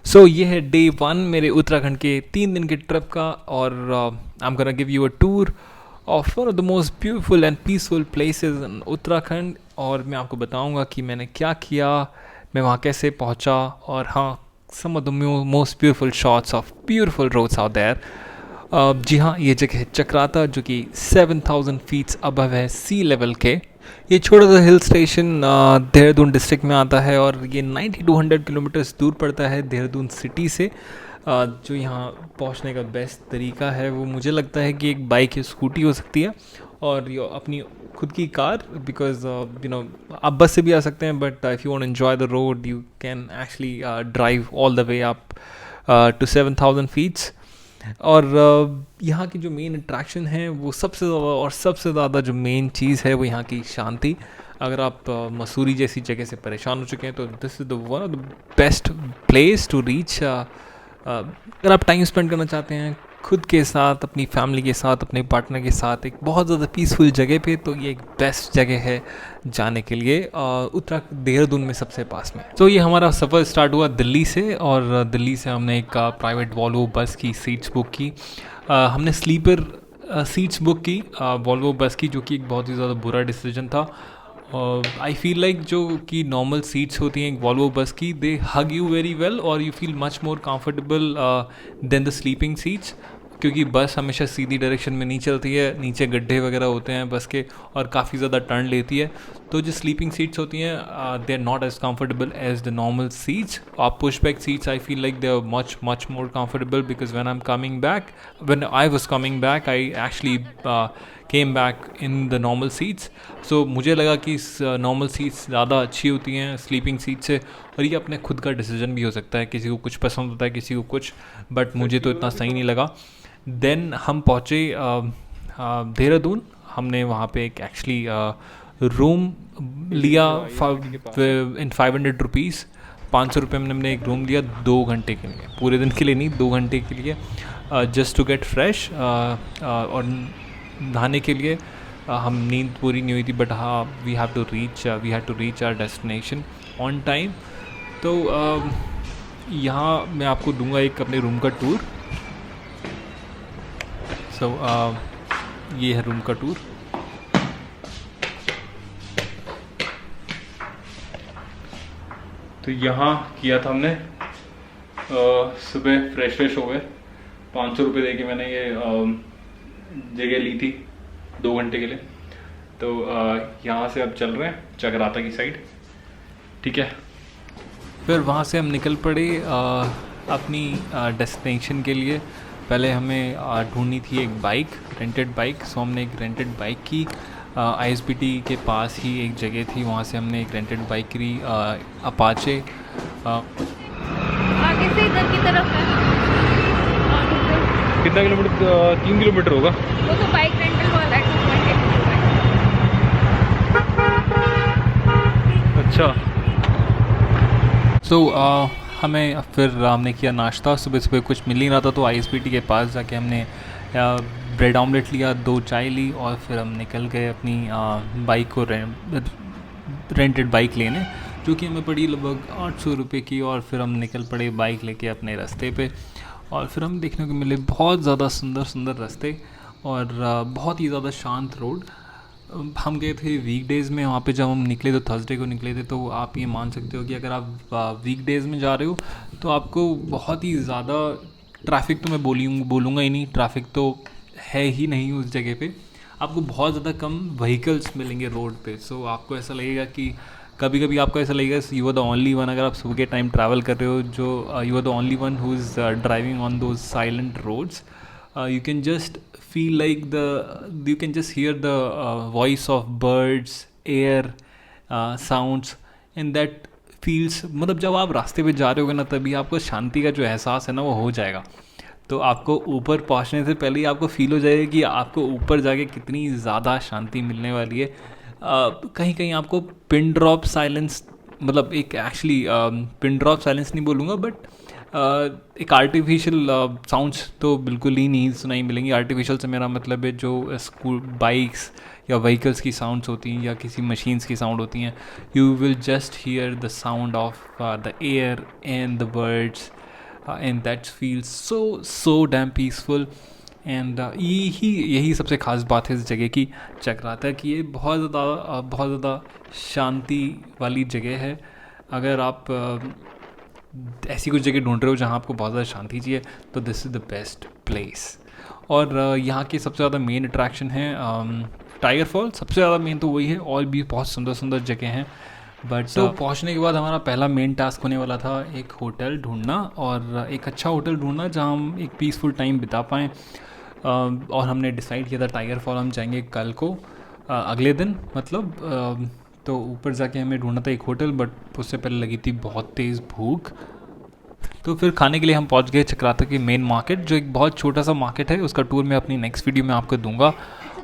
सो ये है day one मेरे उत्तराखंड के 3 दिन के ट्रिप का, और I am gonna give you a tour of one of the most beautiful and peaceful places in Uttarakhand. और मैं आपको बताऊंगा कि मैंने क्या किया, मैं वहाँ कैसे पहुँचा, और हाँ, some of the most beautiful shots of beautiful roads out there. जी हाँ, ये जगह है चक्राता, जो कि 7,000 फीट्स अबव है सी लेवल के। ये छोटा सा हिल स्टेशन देहरादून डिस्ट्रिक्ट में आता है, और ये 90 to 100 किलोमीटर्स दूर पड़ता है देहरादून सिटी से। जो यहाँ पहुँचने का बेस्ट तरीका है वो मुझे लगता है कि एक बाइक या स्कूटी हो सकती है, और यो अपनी खुद की कार, बिकॉज आप बस से भी आ सकते हैं, but if you want enjoy the road you can actually drive all the way up to 7,000 feets. और यहाँ की जो मेन अट्रैक्शन है वो सबसे ज़्यादा जो मेन चीज़ है वो यहाँ की शांति। अगर आप मसूरी जैसी जगह से परेशान हो चुके हैं तो this is the one of the best place to reach. अगर आप टाइम स्पेंड करना चाहते हैं खुद के साथ, अपनी फैमिली के साथ, अपने पार्टनर के साथ एक बहुत ज़्यादा पीसफुल जगह पे, तो ये एक बेस्ट जगह है जाने के लिए, उत्तराखंड देहरादून में सबसे पास में। तो ये हमारा सफ़र स्टार्ट हुआ दिल्ली से, और दिल्ली से हमने एक प्राइवेट वॉल्वो बस की सीट्स बुक की। हमने स्लीपर सीट्स बुक की वॉल्वो बस की, जो कि एक बहुत ही ज़्यादा बुरा डिसीजन था। आई फील लाइक जो कि नॉर्मल सीट्स होती हैं एक वॉल्वो बस की, they hug you very well और you feel much more comfortable than the sleeping seats, क्योंकि बस हमेशा सीधी डायरेक्शन में नहीं चलती है, नीचे गड्ढे वगैरह होते हैं बस के, और काफ़ी ज़्यादा टर्न लेती है। तो जो स्लीपिंग सीट्स होती हैं they are not as comfortable as the normal seats. Push back seats I feel like they are much more comfortable, because when I was coming back I actually came back in the normal seats. So मुझे लगा कि normal seats ज़्यादा अच्छी होती हैं sleeping seat से, और ये अपने खुद का डिसीजन भी हो सकता है, किसी को कुछ पसंद होता है किसी को कुछ, बट मुझे तो इतना सही नहीं लगा। देन हम पहुँचे देहरादून। हमने वहाँ पे एक एक्चुअली रूम लिया इन 500 रुपीज़, 500 रुपये में हमने एक रूम लिया 2 घंटे के लिए, पूरे दिन के लिए नहीं, 2 घंटे के लिए, जस्ट टू गेट फ्रेश। और नहाने के लिए हम नींद पूरी नहीं हुई थी, बट हाँ we have to reach our destination on time. तो यहाँ मैं आपको दूंगा एक अपने रूम का टूर। सो ये है रूम का टूर। तो यहाँ किया था हमने, सुबह फ्रेश हो गए, 500 रुपये दे के मैंने ये जगह ली थी 2 घंटे के लिए। तो यहाँ से अब चल रहे हैं चक्राता की साइड, ठीक है। फिर वहाँ से हम निकल पड़े अपनी डेस्टिनेशन के लिए। पहले हमें ढूंढनी थी एक बाइक, रेंटेड बाइक। सो हमने एक रेंटेड बाइक की, ISBT के पास ही एक जगह थी, वहाँ से हमने एक रेंटेड बाइक करी, अपाचे। आगे से इधर की तरफ है, कितना किलोमीटर? 3 किलोमीटर होगा। वो तो बाइक रेंटल वाला है, 2.8। अच्छा। सो हमें फिर हमने किया नाश्ता, सुबह सुबह कुछ मिल नहीं रहा था, तो ISBT के पास जाके हमने ब्रेड ऑमलेट लिया, 2 चाय ली, और फिर हम निकल गए अपनी बाइक को रेंटेड बाइक लेने, जो कि हमें पड़ी लगभग 800 रुपये की। और फिर हम निकल पड़े बाइक लेके अपने रास्ते पे, और फिर हम देखने को मिले बहुत ज़्यादा सुंदर रास्ते, और बहुत ही ज़्यादा शांत रोड। हम गए थे वीकडेज़ में, वहाँ पे जब हम निकले तो थर्सडे को निकले थे। तो आप ये मान सकते हो कि अगर आप वीकडेज़ में जा रहे हो तो आपको बहुत ही ज़्यादा ट्रैफिक, तो मैं बोलूँगा ही नहीं, ट्रैफिक तो है ही नहीं उस जगह पे। आपको बहुत ज़्यादा कम व्हीकल्स मिलेंगे रोड पे। सो आपको ऐसा लगेगा कि कभी कभी आपको ऐसा लगेगा you are the only one, अगर आप सुबह के टाइम ट्रैवल कर रहे हो, जो you are the only one who is driving on those silent roads. You can just feel like you can just hear the voice of birds, air, sounds, and that feels, मतलब जब आप रास्ते पे जा रहे होगे ना, तभी आपको शांति का जो एहसास है ना वो हो जाएगा। तो आपको ऊपर पहुंचने से पहले ही आपको फील हो जाएगा कि आपको ऊपर जाके कितनी ज़्यादा शांति मिलने वाली है। कहीं कहीं आपको पिन ड्रॉप साइलेंस, मतलब एक एक्चुअली पिन ड्रॉप साइलेंस नहीं बोलूँगा, बट एक आर्टिफिशियल साउंड्स तो बिल्कुल ही नहीं सुनाई मिलेंगी। आर्टिफिशियल से मेरा मतलब है जो स्कूल बाइक्स या व्हीकल्स की साउंड्स होती हैं या किसी मशीन्स की साउंड होती हैं। You will just here the sound of the air and the birds and that feels so damn peaceful. And यही सबसे ख़ास बात है इस जगह की, चक्राता की। ये बहुत ज़्यादा शांति वाली जगह है। अगर आप ऐसी कुछ जगह ढूंढ रहे हो जहाँ आपको बहुत ज़्यादा शांति चाहिए, तो this is the best place. और यहाँ की सबसे ज़्यादा मेन अट्रैक्शन है टाइगर फॉल। सबसे ज़्यादा मेन तो वही है, और भी बहुत सुंदर सुंदर जगह हैं। बट तो पहुँचने के बाद हमारा पहला मेन टास्क होने वाला था एक होटल ढूंढना, और एक अच्छा होटल ढूंढना जहाँ हम एक पीसफुल टाइम बिता पाएँ। और हमने डिसाइड किया था टाइगर फॉल हम जाएंगे कल को, अगले दिन मतलब। तो ऊपर जाके हमें ढूंढना था एक होटल, बट उससे पहले लगी थी बहुत तेज़ भूख। तो फिर खाने के लिए हम पहुंच गए चक्राता की मेन मार्केट, जो एक बहुत छोटा सा मार्केट है। उसका टूर मैं अपनी नेक्स्ट वीडियो में आपको दूंगा।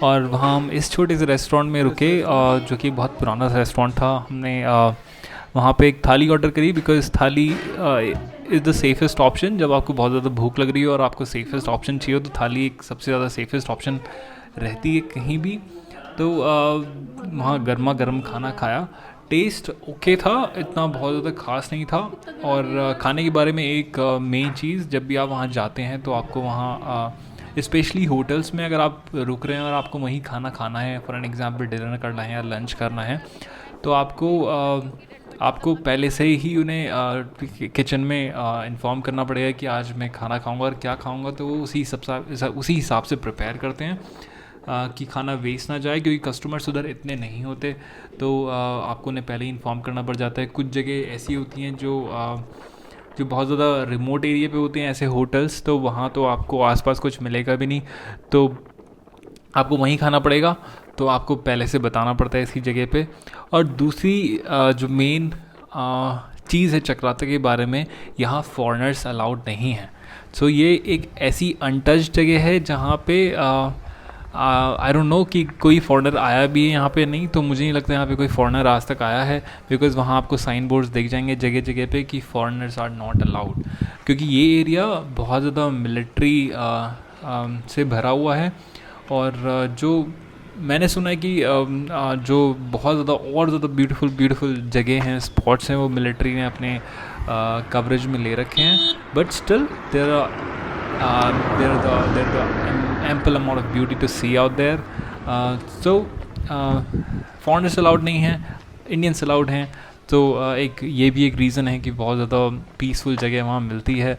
और वहाँ हम इस छोटे से रेस्टोरेंट में रुके, जो कि बहुत पुराना सा रेस्टोरेंट था। हमने वहाँ पे एक थाली ऑर्डर करी, बिकॉज थाली इज़ द सेफेस्ट ऑप्शन। जब आपको बहुत ज़्यादा भूख लग रही हो और आपको सेफेस्ट ऑप्शन चाहिए, तो थाली एक सबसे ज़्यादा सेफेस्ट ऑप्शन रहती है कहीं भी। तो वहाँ गर्मा गर्म खाना खाया। टेस्ट ओके था, इतना बहुत ज़्यादा ख़ास नहीं था। और खाने के बारे में एक मेन चीज़, जब भी आप वहाँ जाते हैं तो आपको वहाँ स्पेशली होटल्स में अगर आप रुक रहे हैं और आपको वहीं खाना खाना है, फॉर एन एग्जांपल डिनर करना है या लंच करना है, तो आपको पहले से ही उन्हें किचन में इन्फॉर्म करना पड़ेगा कि आज मैं खाना खाऊंगा और क्या खाऊंगा। तो वो उसी हिसाब से प्रिपेयर करते हैं कि खाना वेस्ट ना जाए, क्योंकि कस्टमर्स उधर इतने नहीं होते। तो आपको उन्हें पहले ही इन्फॉर्म करना पड़ जाता है। कुछ जगह ऐसी होती हैं जो बहुत ज़्यादा रिमोट एरिया पे होते हैं ऐसे होटल्स, तो वहाँ तो आपको आसपास कुछ मिलेगा भी नहीं, तो आपको वहीं खाना पड़ेगा। तो आपको पहले से बताना पड़ता है इसी जगह पे। और दूसरी जो मेन चीज़ है चक्राता के बारे में, यहाँ फॉरेनर्स अलाउड नहीं हैं। सो ये एक ऐसी अनटच्ड जगह है जहाँ पे आई डोंट नो कि कोई फॉरेनर आया भी है यहाँ पे। नहीं तो मुझे नहीं लगता यहाँ पे कोई फॉरेनर आज तक आया है, बिकॉज़ वहाँ आपको साइन बोर्ड्स दिख जाएंगे जगह जगह पे कि फॉरेनर्स आर नॉट अलाउड। क्योंकि ये एरिया बहुत ज़्यादा मिलिट्री से भरा हुआ है। और जो मैंने सुना है कि जो बहुत ज़्यादा और ज़्यादा ब्यूटीफुल जगह हैं, स्पॉट्स हैं, वो मिलिट्री ने अपने कवरेज में ले रखे हैं। But still there are ample amount of beauty to see out there. So foreigners allowed नहीं हैं, इंडियंस अलाउड हैं। तो एक ये भी एक रीज़न है कि बहुत ज़्यादा पीसफुल जगह वहाँ मिलती है।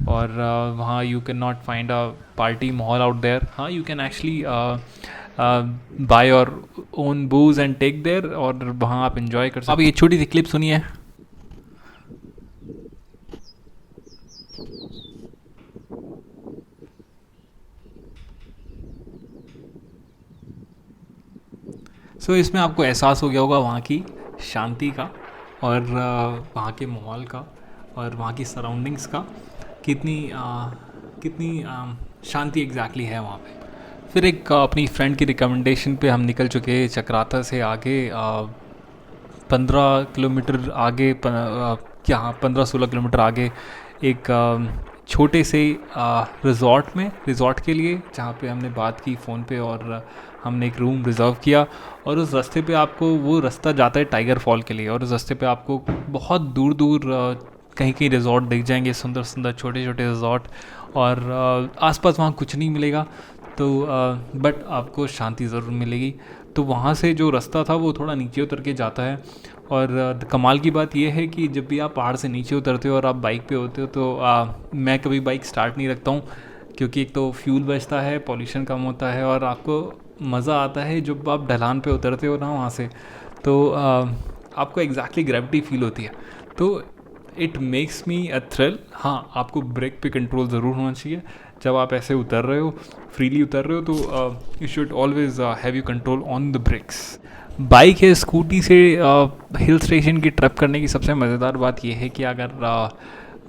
और वहाँ you can not find a party माहौल आउट देयर। हाँ, you can actually buy your own booze and take there, और वहाँ आप इंजॉय कर सकते। अब ये छोटी सी क्लिप सुनिए। सो इसमें आपको एहसास हो गया होगा वहाँ की शांति का, और वहाँ के माहौल का, और वहाँ की सराउंडिंग्स का, कितनी शांति एग्जैक्टली है वहाँ पे। फिर एक अपनी फ्रेंड की रिकमेंडेशन पे हम निकल चुके चक्राता से आगे 15 किलोमीटर आगे, यहाँ 15-16 किलोमीटर आगे एक छोटे से रिज़ॉर्ट के लिए, जहाँ पे हमने बात की फ़ोन पे और हमने एक रूम रिज़र्व किया। और उस रास्ते पे आपको, वो रास्ता जाता है टाइगर फॉल के लिए, और उस रास्ते पे आपको बहुत दूर दूर कहीं कहीं रिज़ॉर्ट दिख जाएंगे, सुंदर सुंदर छोटे छोटे रिज़ॉर्ट। और आसपास वहाँ कुछ नहीं मिलेगा, तो बट आपको शांति ज़रूर मिलेगी। तो वहाँ से जो रास्ता था वो थोड़ा नीचे उतर के जाता है। और कमाल की बात यह है कि जब भी आप पहाड़ से नीचे उतरते हो और आप बाइक पे होते हो, तो मैं कभी बाइक स्टार्ट नहीं रखता हूँ, क्योंकि एक तो फ्यूल बचता है, पॉल्यूशन कम होता है, और आपको मज़ा आता है जब आप ढलान पे उतरते हो ना वहाँ से, तो आपको एग्जैक्टली ग्रेविटी फील होती है। तो it makes me a thrill. हाँ, आपको ब्रेक पे कंट्रोल ज़रूर होना चाहिए जब आप ऐसे उतर रहे हो, फ्रीली उतर रहे हो, तो you should always have you control on the brakes. Bike या स्कूटी से हिल स्टेशन की ट्रिप करने की सबसे मज़ेदार बात यह है कि अगर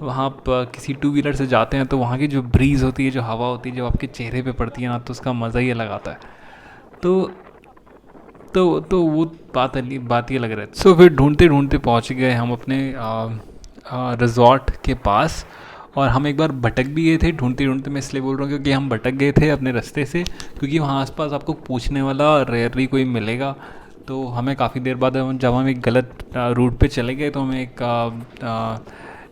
वहाँ आप किसी टू व्हीलर से जाते हैं, तो वहाँ की जो ब्रीज़ होती है, जो हवा होती है, जो आपके चेहरे पे पड़ती है ना, तो उसका मज़ा ही अलग आता है। तो वो बात ये लग रहा है। सो फिर ढूंढते ढूंढते पहुँच गए हम अपने रिज़ॉर्ट के पास। और हम एक बार भटक भी गए थे, ढूंढते ढूंढते मैं इसलिए बोल रहा हूँ क्योंकि हम भटक गए थे अपने रास्ते से, क्योंकि वहाँ आसपास आपको पूछने वाला रेयरली कोई मिलेगा। तो हमें काफ़ी देर बाद जब हम एक गलत रूट पे चले गए, तो हमें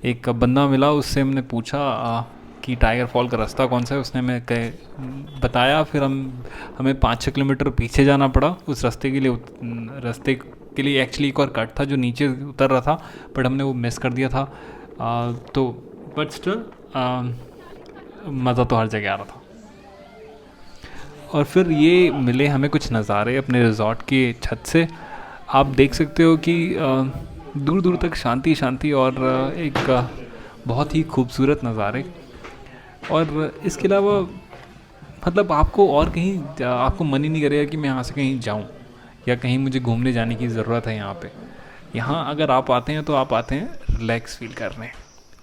एक बंदा मिला, उससे हमने पूछा कि टाइगर फॉल का रास्ता कौन सा है। उसने हमें बताया। फिर हमें 5-6 किलोमीटर पीछे जाना पड़ा उस रास्ते के लिए। रास्ते के लिए एक्चुअली एक और कट था जो नीचे उतर रहा था, बट हमने वो मिस कर दिया था। तो बट स्टिल मज़ा तो हर जगह आ रहा था। और फिर ये मिले हमें कुछ नज़ारे अपने रिजॉर्ट के छत से। आप देख सकते हो कि दूर दूर तक शांति शांति और एक बहुत ही खूबसूरत नज़ारे। और इसके अलावा मतलब आपको और कहीं आपको मन ही नहीं करेगा कि मैं यहाँ से कहीं जाऊँ या कहीं मुझे घूमने जाने की ज़रूरत है यहाँ पे। यहाँ अगर आप आते हैं तो आप आते हैं रिलैक्स फील करने,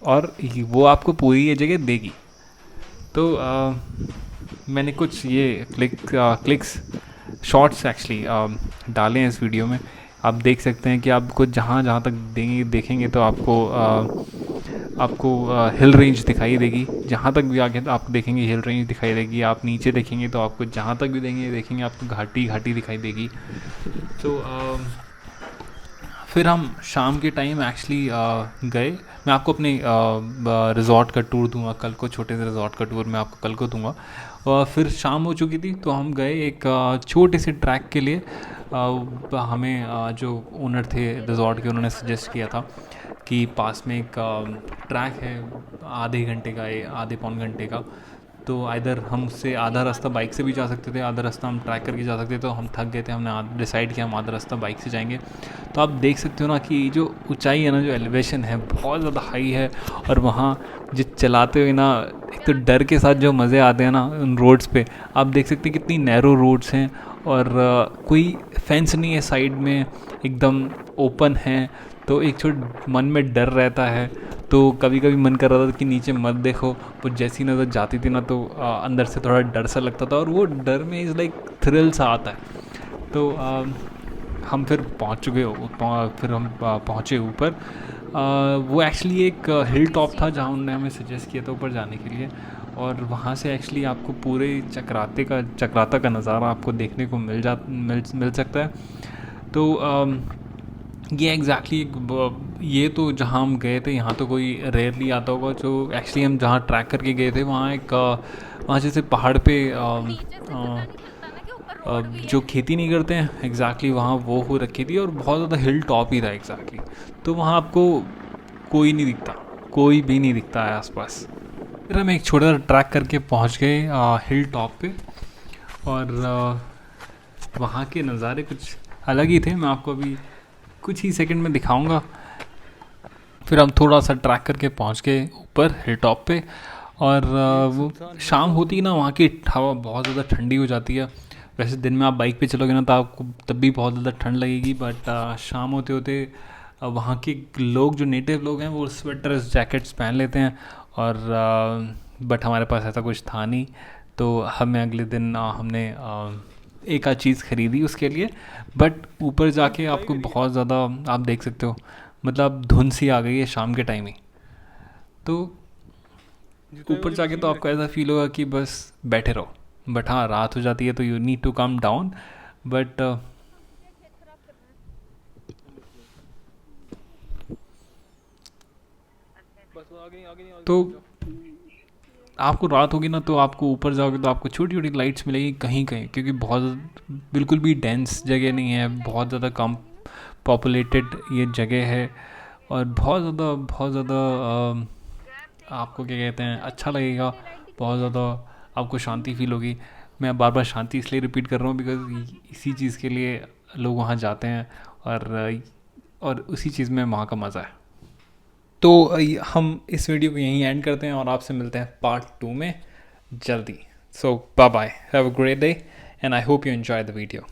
और वो आपको पूरी ये जगह देगी। तो मैंने कुछ ये क्लिक्स शॉर्ट्स एक्चुअली डाले हैं इस वीडियो में। आप देख सकते हैं कि आपको जहाँ जहाँ तक देखेंगे तो आपको हिल रेंज दिखाई देगी। जहाँ तक भी आगे तो आपको देखेंगे हिल रेंज दिखाई देगी। आप नीचे देखेंगे तो आपको जहाँ तक भी देखेंगे आपको घाटी घाटी दिखाई देगी। तो फिर हम शाम के टाइम एक्चुअली गए। मैं आपको अपने रिज़ॉर्ट का टूर दूंगा कल को, छोटे से रिज़ॉर्ट का टूर मैं आपको कल को दूंगा। और फिर शाम हो चुकी थी तो हम गए एक छोटे से ट्रैक के लिए। हमें जो ओनर थे रिज़ॉर्ट के, उन्होंने सजेस्ट किया था कि पास में एक ट्रैक है आधे घंटे का, आधे पौन घंटे का। तो इधर हम उससे आधा रास्ता बाइक से भी जा सकते थे, आधा रास्ता हम ट्रैक करके जा सकते थे। तो हम थक गए थे, हमने डिसाइड किया हम आधा रास्ता बाइक से जाएंगे। तो आप देख सकते हो ना कि जो ऊंचाई है ना, जो एलिवेशन है बहुत ज़्यादा हाई है। और वहाँ जो चलाते हुए ना एक तो डर के साथ जो मज़े आते हैं ना उन रोड्स पे, आप देख सकते हैं कितनी नैरो रोड्स हैं और कोई फेंस नहीं है साइड में, एकदम ओपन है। तो एक छोट मन में डर रहता है। तो कभी कभी मन कर रहा था कि नीचे मत देखो, पर जैसी नज़र जाती थी ना तो अंदर से थोड़ा डर सा लगता था। और वो डर में इज़ लाइक थ्रिल सा आता है। तो हम फिर फिर हम पहुँचे ऊपर। वो एक्चुअली एक हिल टॉप था जहाँ उन्होंने हमें सजेस्ट किया था ऊपर जाने के लिए। और वहाँ से एक्चुअली आपको पूरे चक्राता का नज़ारा आपको देखने को मिल सकता है। तो ये एग्जैक्टली ये तो जहाँ हम गए थे यहाँ तो कोई रेयरली आता होगा। जो एक्चुअली हम जहाँ ट्रैक करके गए थे वहाँ वहाँ जैसे पहाड़ पे जो खेती नहीं करते हैं एग्जैक्टली वहाँ वो हो रखी थी, और बहुत ज़्यादा हिल टॉप ही था एग्जैक्टली। तो वहाँ आपको कोई नहीं दिखता, कोई भी नहीं दिखता है आसपास। फिर हम एक छोटा सा ट्रैक करके पहुँच गए हिल टॉप पे। और वहाँ के नज़ारे कुछ अलग ही थे। मैं आपको अभी कुछ ही सेकंड में दिखाऊंगा। फिर हम थोड़ा सा ट्रैक करके पहुँच गए ऊपर हिल टॉप पे। और वो शाम होती है ना, वहाँ की हवा बहुत ज़्यादा ठंडी हो जाती है। वैसे दिन में आप बाइक पे चलोगे ना तो आपको तब भी बहुत ज़्यादा ठंड लगेगी, बट शाम होते होते वहाँ के लोग जो नेटिव लोग हैं वो स्वेटर्स जैकेट्स पहन लेते हैं। और बट हमारे पास ऐसा कुछ था नहीं। तो हमें अगले दिन हमने एक आध चीज़ ख़रीदी उसके लिए। बट ऊपर जाके आपको बहुत ज़्यादा आप देख सकते हो, मतलब धुंध सी आ गई है शाम के टाइम ही। तो ऊपर जाके तो आपको ऐसा फील होगा कि बस बैठे रहो। बट हाँ, रात हो जाती है तो you need to come down. But तो आपको रात होगी ना तो आपको ऊपर जाओगे तो आपको छोटी छोटी लाइट्स मिलेगी कहीं कहीं, क्योंकि बहुत बिल्कुल भी डेंस जगह नहीं है, बहुत ज़्यादा कम पॉपुलेटेड ये जगह है। और बहुत ज़्यादा आपको क्या कहते हैं अच्छा लगेगा, बहुत ज़्यादा आपको शांति फील होगी। मैं बार बार शांति इसलिए रिपीट कर रहा हूँ बिकॉज इसी चीज़ के लिए लोग वहाँ जाते हैं। और उसी चीज़ में वहाँ का मज़ा है। तो हम इस वीडियो को यहीं एंड करते हैं और आपसे मिलते हैं पार्ट 2 में जल्दी। So bye bye, have a great day and I hope you enjoy the video.